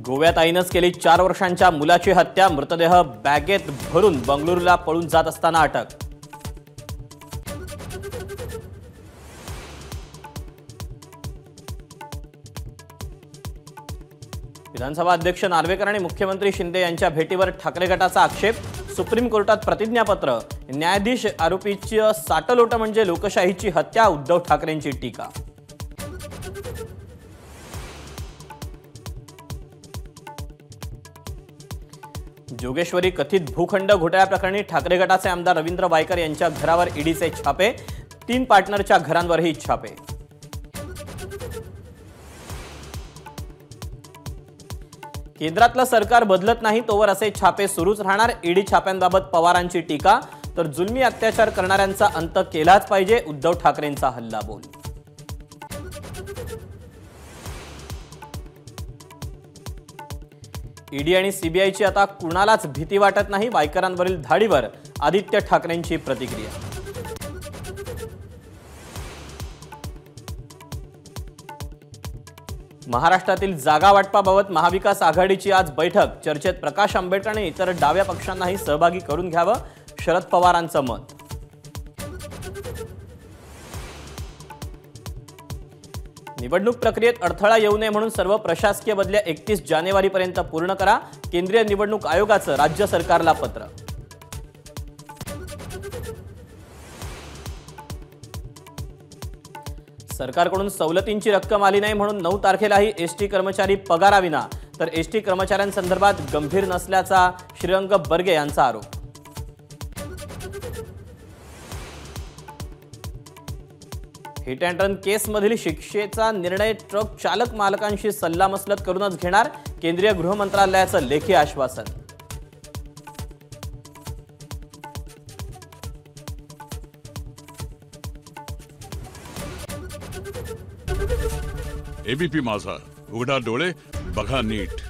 गोव्यात आईनंच केली 4 वर्षांच्या मुलाची हत्या। मृतदेह बॅगेत भरून बंगळुरूला पळून जात असताना अटक। विधानसभा अध्यक्ष नार्वेकर आणि मुख्यमंत्री शिंदे यांच्या भेटीवर ठाकरे गटाचा आक्षेप। सुप्रीम कोर्टात प्रतिज्ञापत्र। न्यायाधीश आरोपीची साटलोट म्हणजे लोकशाहीची हत्या। उद्धव ठाकरेंची टीका। जोगेश्वरी कथित भूखंड घोटाळ्याप्रकरणी ठाकरे गटाचे आमदार रवींद्र वायकर यांच्या घरावर ईडीचे छापे। 3 पार्टनरच्या घरांवरही छापे। केंद्रातलं सरकार बदलत नाही तोवर असे छापे सुरूच राहणार। ईडी छाप्यांबाबत पवारांची टीका। तर जुलमी अत्याचार करणाऱ्यांचा अंत केलाच पाहिजे। उद्धव ठाकरेंचा हल्लाबोल। ईडी आणि सीबीआयची आता कुणालाच भीती वाटत नाही। वायकरांवरील धाडीवर आदित्य ठाकरेंची प्रतिक्रिया। महाराष्ट्रातील जागा वाटपाबाबत महाविकास आघाडीची आज बैठक। चर्चेत प्रकाश आंबेडकर आणि इतर डाव्या पक्षांनाही सहभागी करून घ्यावं, शरद पवारांचं मत। निवडणूक प्रक्रियेत अडथळा येऊ नये म्हणून सर्व प्रशासकीय बदल्या 31 जानेवारीपर्यंत पूर्ण करा। केंद्रीय निवडणूक आयोगाचं राज्य सरकारला पत्र। सरकारकडून सवलतींची रक्कम आली नाही म्हणून 9 तारखेलाही एसटी कर्मचारी पगाराविना। तर एसटी कर्मचाऱ्यांसंदर्भात गंभीर नसल्याचा श्रीरंग बर्गे यांचा आरोप। हिट अँड रन केसमधील शिक्षेचा निर्णय ट्रक चालक मालकांशी सल्लामसलत करूनच घेणार। केंद्रीय गृह मंत्रालयाचं लेखी आश्वासन। एबीपी माझा, उघडा डोळे बघा नीट।